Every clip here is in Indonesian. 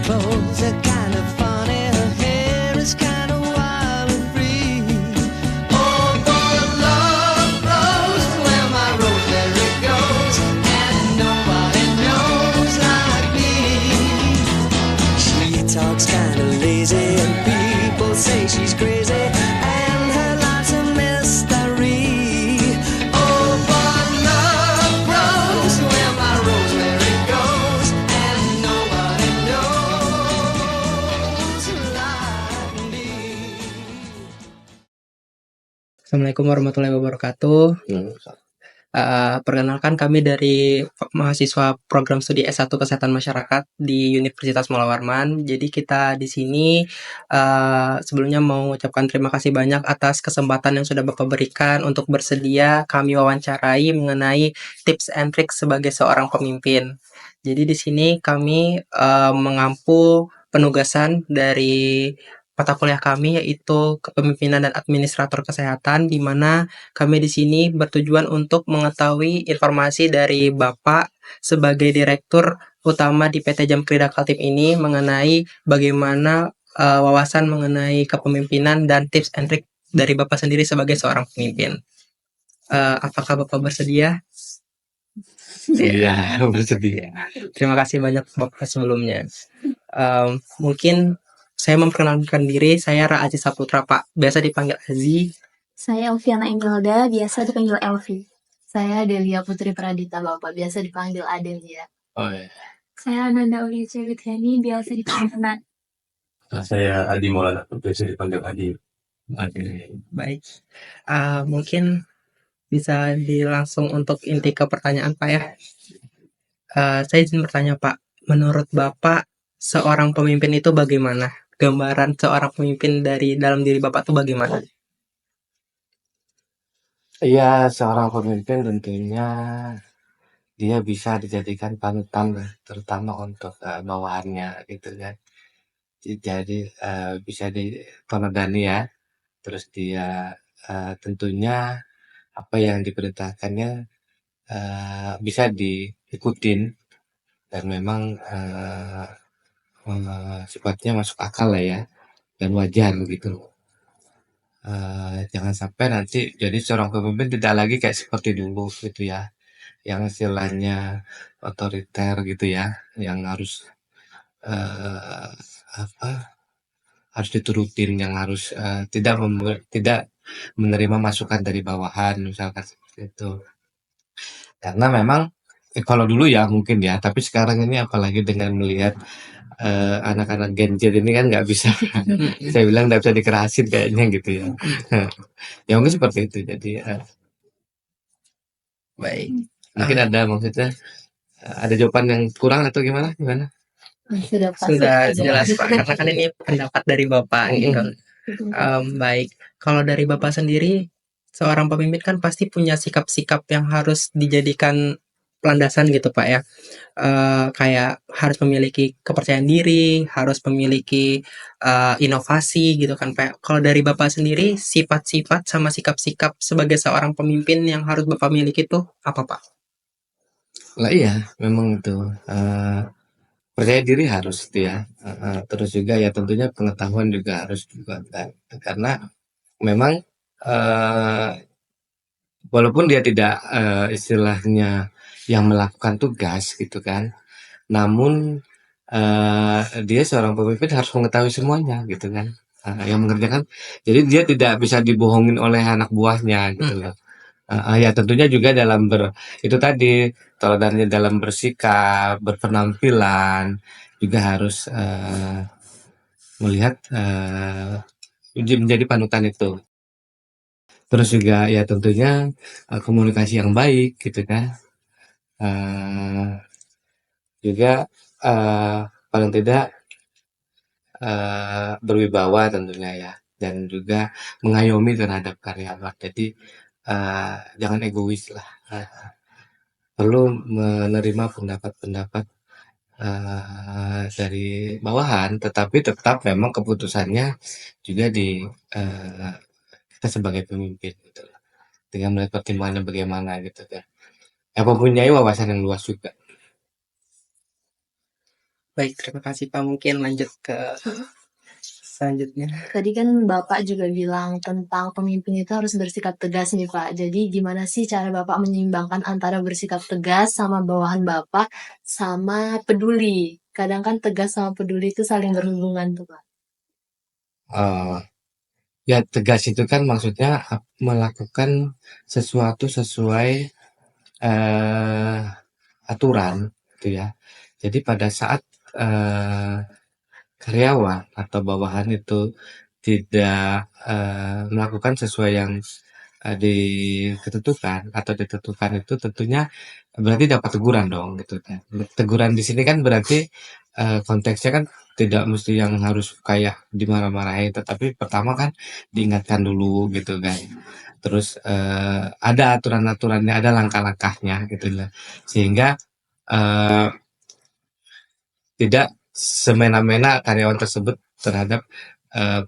clothes are kind of funny, her hair is kind of wild and free. Oh, but love blows where my rosemary goes, and nobody knows like me. She talks kind of lazy, and people say she's crazy, and her life's a mystery. Oh, but love grows where my rosemary goes, and nobody knows like me. Assalamualaikum warahmatullahi wabarakatuh. Perkenalkan kami dari mahasiswa program studi S1 Kesehatan Masyarakat di Universitas Mula Warman. Jadi kita di sini sebelumnya mau ucapkan terima kasih banyak atas kesempatan yang sudah Bapak berikan untuk bersedia kami wawancarai mengenai tips and tricks sebagai seorang pemimpin. Jadi di sini kami mengampu penugasan dari mata kuliah kami yaitu Kepemimpinan dan Administrator Kesehatan, di mana kami di sini bertujuan untuk mengetahui informasi dari Bapak sebagai Direktur Utama di PT Jamkrida Kaltim ini mengenai bagaimana wawasan mengenai kepemimpinan dan tips and trick dari Bapak sendiri sebagai seorang pemimpin. Apakah Bapak bersedia? Iya, bersedia. Terima kasih banyak Bapak sebelumnya. Mungkin saya memperkenalkan diri, saya Raaji Saputra Pak, biasa dipanggil Azi. Saya Elviana Imelda, biasa dipanggil Elvi. Saya Delia Putri Pradita, Bapak, biasa dipanggil Adelia. Oh iya. Saya Ananda Ulice Withiani, biasa dipanggil Nat. Saya Adi Maulana, biasa dipanggil Adi. Baik, mungkin bisa langsung untuk inti ke pertanyaan Pak ya. Saya izin bertanya Pak, menurut Bapak seorang pemimpin itu bagaimana? Gambaran seorang pemimpin dari dalam diri Bapak itu bagaimana? Iya, seorang pemimpin tentunya dia bisa dijadikan panutan, terutama untuk bawahannya gitu kan. Jadi bisa diteladani ya. Terus dia tentunya apa yang diperintahkannya bisa diikutin dan memang sifatnya masuk akal lah ya dan wajar gitu. Jangan sampai nanti jadi seorang pemimpin tidak lagi kayak seperti dulu gitu ya, yang istilahnya otoriter gitu ya, yang harus harus diturutin, yang harus tidak menerima masukan dari bawahan misalkan seperti itu. Karena memang kalau dulu ya mungkin ya, tapi sekarang ini apalagi dengan melihat anak-anak Gen Z ini kan nggak bisa, saya bilang nggak bisa dikerasin kayaknya gitu ya. Ya mungkin seperti itu. Jadi Baik, mungkin ada maksudnya ada jawaban yang kurang atau gimana? sudah jelas Pak, karena kan ini pendapat dari Bapak gitu. Baik, kalau dari Bapak sendiri, seorang pemimpin kan pasti punya sikap-sikap yang harus dijadikan landasan gitu Pak ya. Kayak harus memiliki kepercayaan diri, harus memiliki inovasi gitu kan Pak. Kalau dari Bapak sendiri, sifat-sifat sama sikap-sikap sebagai seorang pemimpin yang harus Bapak miliki itu apa Pak? Lah iya, memang itu percaya diri harus itu ya. Terus juga ya tentunya pengetahuan juga harus dikuatkan karena memang walaupun dia tidak istilahnya yang melakukan tugas gitu kan, namun dia seorang pemimpin harus mengetahui semuanya gitu kan, yang mengerjakan. Jadi dia tidak bisa dibohongin oleh anak buahnya gitu loh. Ya tentunya juga dalam itu tadi teladannya dalam bersikap, berpenampilan juga harus melihat menjadi panutan itu. Terus juga ya tentunya komunikasi yang baik gitu kan. Juga paling tidak berwibawa tentunya ya, dan juga mengayomi terhadap karyawan. Jadi jangan egois lah. Perlu menerima pendapat-pendapat dari bawahan, tetapi tetap memang keputusannya juga di kita sebagai pemimpin gitu loh. Dengan melihat pertimbangannya bagaimana gitu kan. Ya mempunyai wawasan yang luas juga. Baik, terima kasih Pak. Mungkin lanjut ke selanjutnya. Tadi kan Bapak juga bilang tentang pemimpin itu harus bersikap tegas nih Pak. Jadi gimana sih cara Bapak menyeimbangkan antara bersikap tegas sama bawahan Bapak sama peduli? Kadang kan tegas sama peduli itu saling berhubungan tuh Pak. Eh, ya tegas itu kan maksudnya melakukan sesuatu sesuai eh, aturan, gitu ya. Jadi pada saat eh, karyawan atau bawahan itu tidak melakukan sesuai yang diketentukan atau ditentukan itu tentunya berarti dapat teguran dong gitu kan. Teguran di sini kan berarti konteksnya kan tidak mesti yang harus kayak dimarah-marahin, tetapi pertama kan diingatkan dulu gitu kan. Terus ada aturan-aturannya, ada langkah-langkahnya gitu lah. Sehingga eh, tidak semena-mena karyawan tersebut terhadap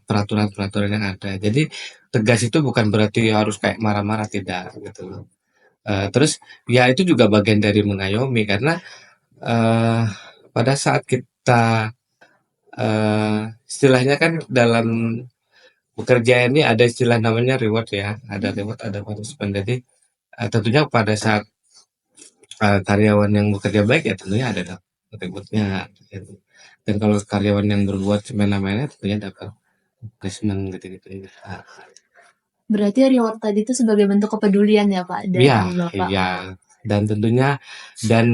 peraturan-peraturan yang ada. Jadi tegas itu bukan berarti harus kayak marah-marah, tidak gitu loh. Terus ya itu juga bagian dari mengayomi karena eh, pada saat kita istilahnya kan dalam bekerja ini ada istilah namanya reward ya, ada reward, ada punishment. Jadi tentunya pada saat karyawan yang bekerja baik ya tentunya ada rewardnya gitu. Dan kalau karyawan yang berbuat semena-mena tentunya dapat punishment gitu-gitu. Berarti reward tadi itu sebagai bentuk kepedulian ya Pak dari Iya, Bapak. iya. Dan tentunya dan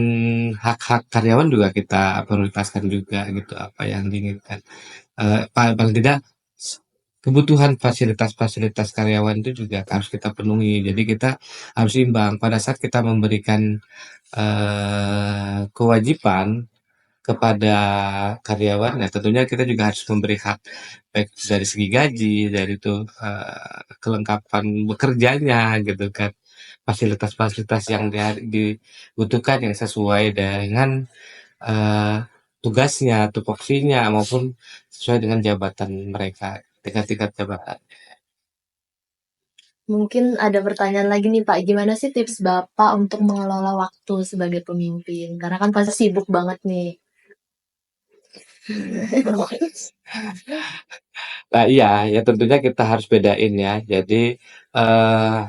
hak-hak karyawan juga kita prioritaskan juga gitu apa yang diinginkan. Paling tidak kebutuhan fasilitas-fasilitas karyawan itu juga harus kita penuhi. Jadi kita harus imbang pada saat kita memberikan kewajiban kepada karyawan, ya tentunya kita juga harus memberi hak baik dari segi gaji, dari itu kelengkapan bekerjanya gitu kan, fasilitas-fasilitas yang dibutuhkan yang sesuai dengan eh, tugasnya, tupoksinya maupun sesuai dengan jabatan mereka, tingkat-tingkat jabatan. Mungkin ada pertanyaan lagi nih Pak, gimana sih tips Bapak untuk mengelola waktu sebagai pemimpin? Karena kan pasti sibuk banget nih. Nah iya, ya tentunya kita harus bedain ya. Jadi eh,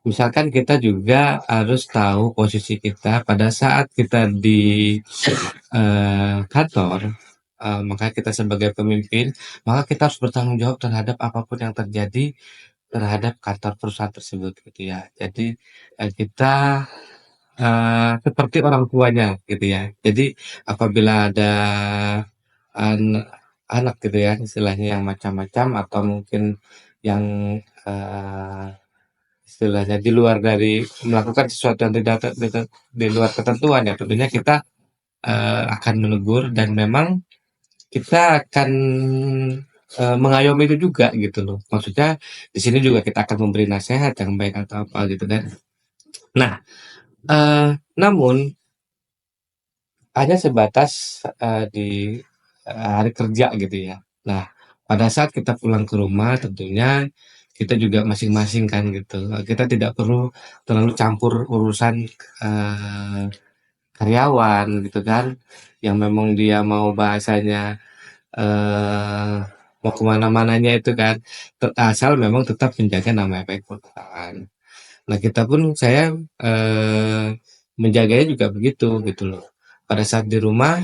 misalkan kita juga harus tahu posisi kita pada saat kita di kantor, maka kita sebagai pemimpin, maka kita harus bertanggung jawab terhadap apapun yang terjadi terhadap kantor perusahaan tersebut gitu ya. Jadi kita seperti orang tuanya gitu ya. Jadi apabila ada an- anak gitu ya, istilahnya yang macam-macam atau mungkin yang eh, istilahnya di luar dari melakukan sesuatu yang tidak di luar ketentuan ya tentunya kita akan menegur dan memang kita akan mengayomi itu juga gitu loh. Maksudnya di sini juga kita akan memberi nasihat yang baik atau apa gitu kan. Nah, namun hanya sebatas di hari kerja gitu ya. Nah, pada saat kita pulang ke rumah tentunya kita juga masing-masing kan gitu. Kita tidak perlu terlalu campur urusan eh, karyawan gitu kan, yang memang dia mau bahasanya eh mau kemana-mananya itu kan, asal memang tetap menjaga nama baik perusahaan. Nah kita pun saya menjaganya juga begitu gitu loh. Pada saat di rumah,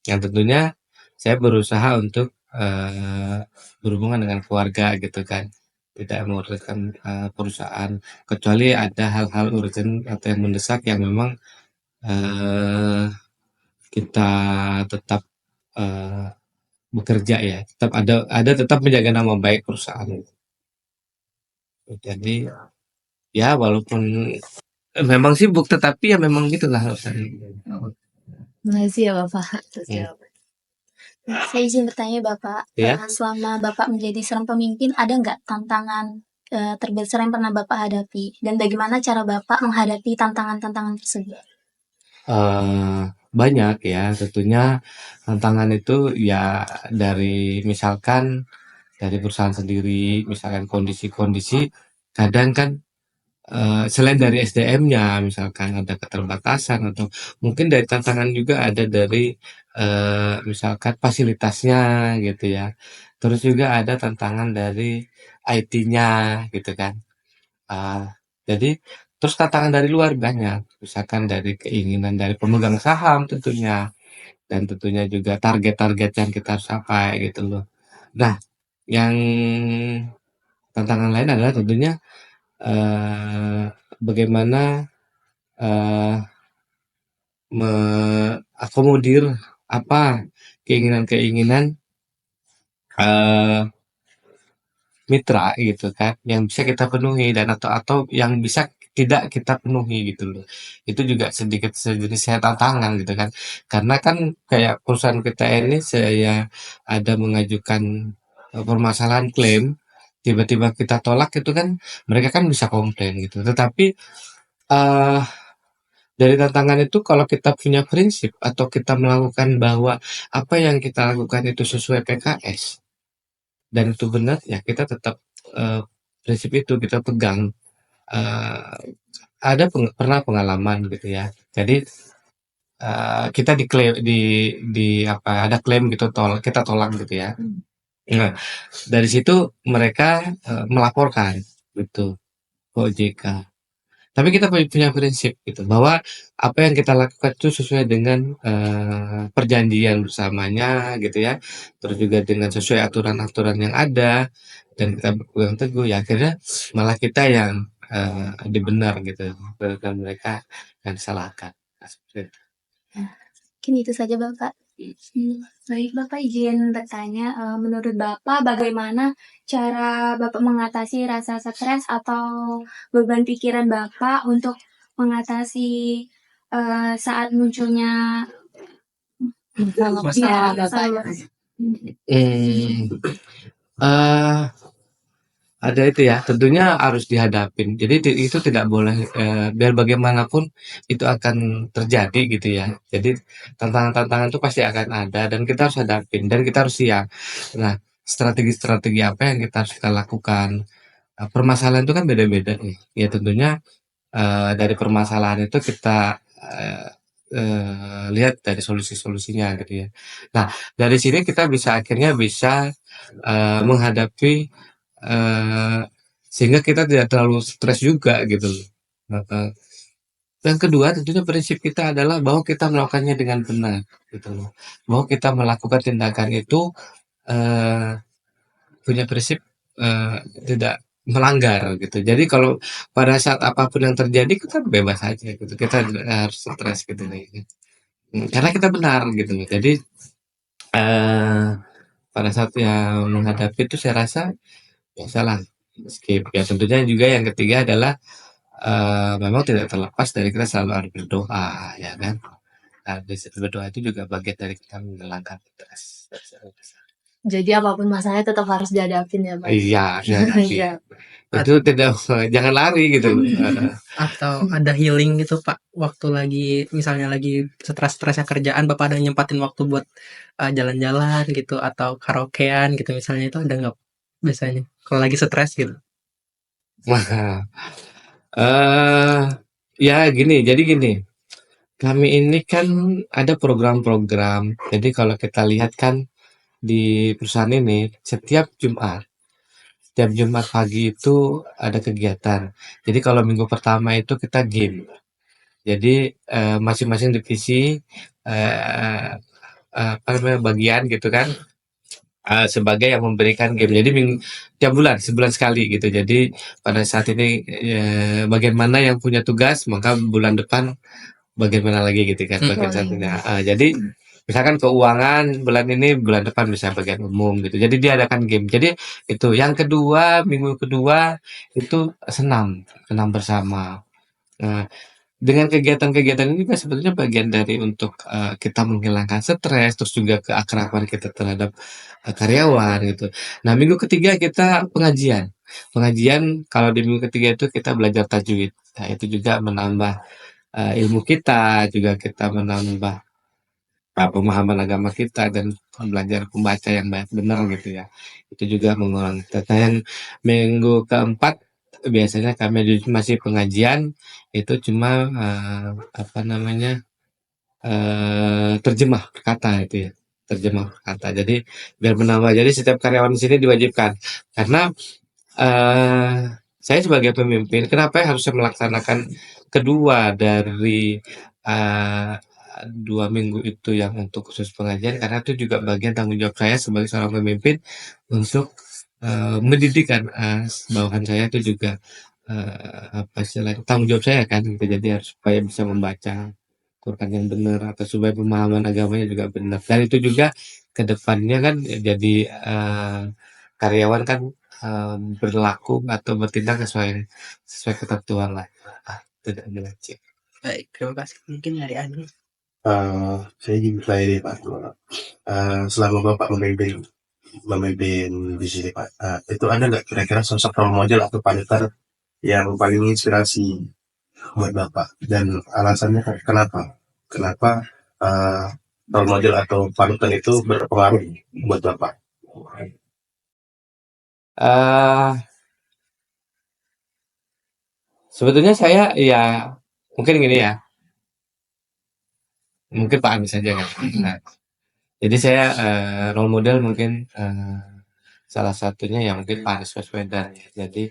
yang tentunya saya berusaha untuk berhubungan dengan keluarga gitu kan, tidak menguruskan perusahaan, kecuali ada hal-hal urgent atau yang mendesak yang memang eh, kita tetap eh, bekerja ya, tetap ada tetap menjaga nama baik perusahaan. Jadi ya walaupun memang sibuk tetapi ya memang gitulah urusannya. Makasih ya Bapak. Hmm. Saya izin bertanya Bapak, Ya. selama Bapak menjadi seorang pemimpin, ada nggak tantangan terbesar yang pernah Bapak hadapi? Dan bagaimana cara Bapak menghadapi tantangan-tantangan tersebut? Banyak ya, tentunya tantangan itu ya dari misalkan dari perusahaan sendiri, misalkan kondisi-kondisi kadang kan selain dari SDM-nya misalkan ada keterbatasan atau mungkin dari tantangan juga ada dari, misalkan fasilitasnya gitu ya. Terus juga ada tantangan dari IT-nya gitu kan. Eee, jadi terus tantangan dari luar banyak, misalkan dari keinginan dari pemegang saham tentunya, dan tentunya juga target-target yang kita harus capai gitu loh. Nah, yang tantangan lain adalah tentunya, eee, bagaimana, eee, mengakomodir apa keinginan-keinginan, eee, mitra gitu kan, yang bisa kita penuhi dan atau yang bisa tidak kita penuhi gitu loh. Itu juga sedikit sejenisnya tantangan gitu kan. Karena kan kayak perusahaan kita ini saya ada mengajukan, permasalahan klaim, tiba-tiba kita tolak itu kan mereka kan bisa komplain gitu. Tetapi, eee, dari tantangan itu kalau kita punya prinsip atau kita melakukan bahwa apa yang kita lakukan itu sesuai PKS dan itu benar, ya kita tetap, prinsip itu kita pegang. Eee, ada pernah pengalaman gitu ya. Jadi, kita di apa, ada klaim gitu kita tolak gitu ya. Nah, dari situ mereka, melaporkan gitu ke OJK. Tapi kita punya prinsip gitu, bahwa apa yang kita lakukan itu sesuai dengan, perjanjian bersamanya gitu ya, terus juga dengan sesuai aturan-aturan yang ada, dan kita berpegang teguh, ya akhirnya malah kita yang, benar gitu, dan mereka yang disalahkan. Nah, seperti itu. Mungkin itu saja Bapak. Baik Bapak izin bertanya, menurut Bapak bagaimana cara Bapak mengatasi rasa stres atau beban pikiran Bapak untuk mengatasi, saat munculnya Masalah ya, Bapak. Mmm, eee Ada itu ya, tentunya harus dihadapin. Jadi itu tidak boleh, biar bagaimanapun itu akan terjadi gitu ya. Jadi tantangan-tantangan itu pasti akan ada dan kita harus hadapin dan kita harus siap. Nah, strategi-strategi apa yang kita harus kita lakukan. Permasalahan itu kan beda-beda nih. Ya tentunya, dari permasalahan itu kita, lihat dari solusi-solusinya gitu ya. Nah, dari sini kita akhirnya bisa, menghadapi sehingga kita tidak terlalu stres juga gitu loh. Heeh. Yang kedua tentunya prinsip kita adalah bahwa kita melakukannya dengan benar gitu loh. Bahwa kita melakukan tindakan itu, eee, punya prinsip, tidak melanggar gitu. Jadi kalau pada saat apapun yang terjadi kita bebas aja gitu, kita tidak harus stres gitu nih. Karena kita benar gitu loh. Jadi, eee, pada saat yang menghadapi itu saya rasa biasalah skip. Ya tentunya juga yang ketiga adalah, memang tidak terlepas dari kita selalu harus berdoa, ya kan. Nah, berdoa itu juga bagian dari kita menghilangkan stres. Jadi apapun masalahnya tetap harus dihadapin ya Pak? Iya, harus dihadapi. Iya. Itu tidak jangan lari gitu. Atau ada healing gitu Pak, waktu lagi misalnya lagi stres-stresnya kerjaan Bapak ada nyempatin waktu buat, jalan-jalan gitu atau karaokean gitu misalnya itu ada nggak biasanya kalau lagi stres gitu? Wah, eee, ya jadi gini, kami ini kan ada program-program, jadi kalau kita lihat kan di perusahaan ini setiap Jumat pagi itu ada kegiatan. Jadi kalau minggu pertama itu kita game. Jadi, masing-masing divisi, eee apa namanya, bagian gitu kan, sebagai yang memberikan game. Jadi tiap bulan, sebulan sekali gitu. Jadi pada saat ini, bagian mana yang punya tugas, maka bulan depan bagian mana lagi gitu kan, bagian satunya. Jadi misalkan keuangan bulan ini, bulan depan bisa bagian umum gitu. Jadi diadakan game. Jadi itu. Yang kedua, minggu kedua itu senam, senam bersama. Nah, dengan kegiatan-kegiatan ini juga sebetulnya bagian dari untuk, kita menghilangkan stres, terus juga keakraban kita terhadap, karyawan gitu. Nah, minggu ketiga kita pengajian. Pengajian kalau di minggu ketiga itu kita belajar tajwid. Nah, itu juga menambah, ilmu kita, juga kita menambah, pemahaman agama kita dan belajar membaca yang benar gitu ya. Itu juga mengurangi stres. Nah, yang minggu keempat biasanya kami masih pengajian itu cuma apa namanya terjemah kata itu ya, terjemah kata. Jadi biar menambah. Jadi setiap karyawan di sini diwajibkan karena saya sebagai pemimpin, kenapa harus melaksanakan kedua dari 2 minggu itu yang untuk khusus pengajian, karena itu juga bagian tanggung jawab saya sebagai seorang pemimpin untuk mendidik kan bawahan saya itu juga apa istilahnya tanggung jawab saya kan gitu. Jadi harus supaya bisa membaca Quran yang benar atau supaya pemahaman agamanya juga benar. Dan itu juga ke depannya kan jadi karyawan kan berlaku atau bertindak sesuai sesuai ketentuan lah. Tidak dilacak. Baik, terima kasih. Mungkin dari Adi. Saya ingin bertanya nih Pak, selama Bapak memimpin di sini Pak, itu ada nggak kira-kira sosok role model atau panutan yang paling menginspirasi buat Bapak? Dan alasannya kenapa? Kenapa role model atau panutan itu berpengaruh buat Bapak? Sebetulnya saya ya mungkin gini ya, mungkin Pak Anies saja kan. Nah, jadi saya role model mungkin salah satunya yang mungkin Pak Anies Baswedan ya. Jadi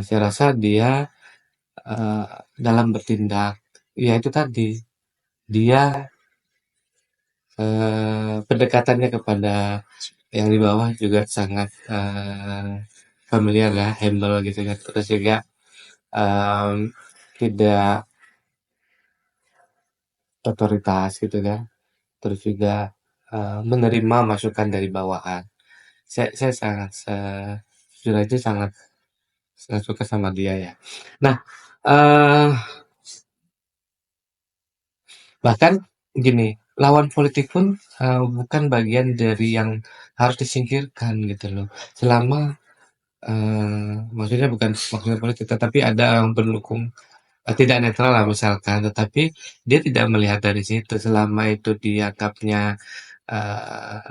saya rasa dia dalam bertindak ya itu tadi dia pendekatannya kepada yang di bawah juga sangat familiar ya, humble gitu kan. Terus juga tidak otoritas gitu kan. Terus juga menerima masukan dari bawahan. Saya sangat jujur aja sangat suka sama dia ya. Nah, bahkan gini, lawan politik pun bukan bagian dari yang harus disingkirkan gitu loh. Selama maksudnya bukan maksudnya politik, tetapi ada yang pendukung tidak netral lah misalkan, tetapi dia tidak melihat dari situ. Selama itu dianggapnya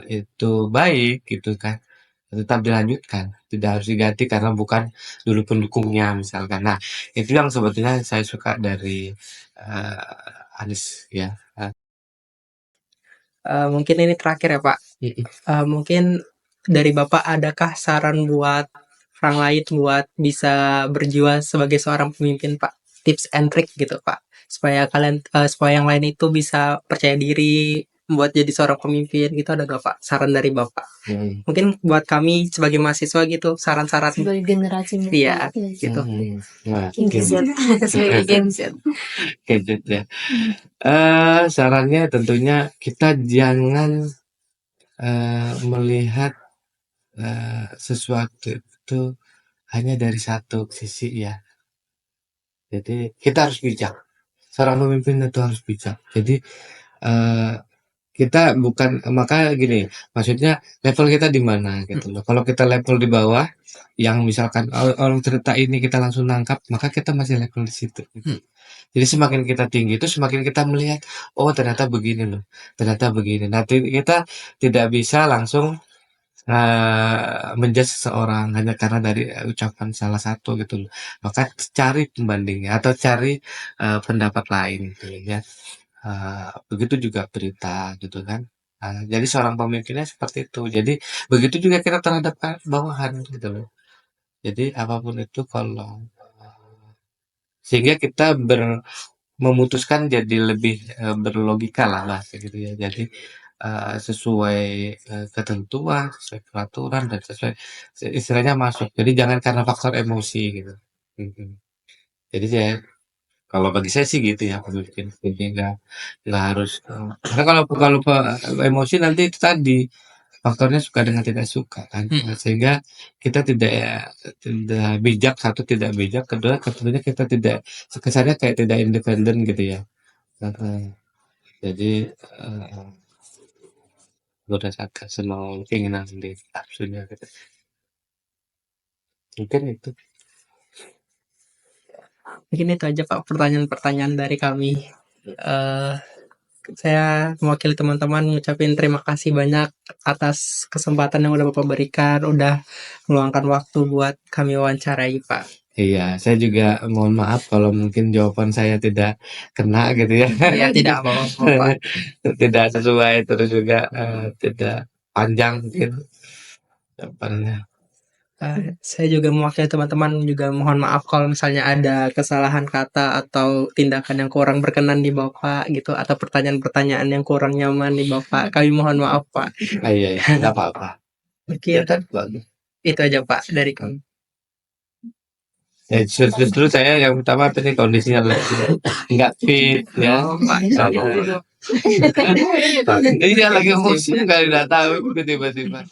itu baik gitu kan, tetap dilanjutkan, tidak harus diganti karena bukan dulu pendukungnya misalkan. Nah, itu yang sebetulnya saya suka dari Anies ya. Mungkin ini terakhir ya Pak. Mungkin dari Bapak adakah saran buat orang lain buat bisa berjiwa sebagai seorang pemimpin Pak? Tips and trick gitu Pak. Supaya supaya yang lain itu bisa percaya diri buat jadi seorang pemimpin gitu, ada nggak Pak? Saran dari Bapak? Mungkin buat kami sebagai mahasiswa gitu, saran-saran. Sebagai generasi muda. Iya, gitu. Nah, Sebagai Gen Z. gadget ya. Sarannya tentunya kita jangan melihat sesuatu itu hanya dari satu sisi ya. Jadi kita harus bijak. Seorang pemimpin itu harus bijak. Jadi kita bukan maka gini, maksudnya level kita di mana gitu loh. Kalau kita level di bawah, yang misalkan orang cerita ini kita langsung nangkap, maka kita masih level di situ. Gitu. Jadi semakin kita tinggi itu semakin kita melihat, oh ternyata begini loh, ternyata begini. Nanti kita tidak bisa langsung menjudge seseorang hanya karena dari ucapan salah satu gitu loh. Maka cari pembandingnya atau cari pendapat lain gitu ya. Begitu juga berita gitu kan. Jadi seorang pemimpinnya seperti itu. Jadi begitu juga kita terhadap bawahan gitu loh. Jadi apapun itu kalau sehingga kita memutuskan jadi lebih berlogika lah bahasa gitu ya. Jadi sesuai ketentuan, sesuai peraturan dan sesuai istilahnya masuk. Jadi jangan karena faktor emosi gitu. Jadi saya kalau bagi saya sih gitu ya pemimpin. Jadi nggak harus karena kalau emosi nanti itu tadi faktornya suka dengan tidak suka kan. Sehingga kita tidak bijak, satu tidak bijak, kedua tentunya kita tidak kesannya kayak tidak independen gitu ya. Jadi berdasarkan semau keinginan sendiri nafsunya gitu. Mungkin itu. Mungkin itu aja Pak pertanyaan-pertanyaan dari kami. saya mewakili teman-teman ngucapin terima kasih banyak atas kesempatan yang udah Bapak berikan, udah meluangkan waktu buat kami wawancarai, Pak. Iya, saya juga mohon maaf kalau mungkin jawaban saya tidak kena gitu ya. Ya, tidak apa-apa, Pak. Tidak sesuai, terus juga tidak panjang mungkin jawabannya. Saya juga mewakili teman-teman juga mohon maaf kalau misalnya ada kesalahan kata atau tindakan yang kurang berkenan di Bapak gitu, atau pertanyaan-pertanyaan yang kurang nyaman di Bapak. Kami mohon maaf, Pak. Iya, nggak apa-apa. Oke, Ya kan, bagus. itu aja, Pak, dari kami. Ya, justru saya yang pertama ini kondisinya lagi nggak fit ya. Iya lagi musim kali nggak tahu tiba-tiba.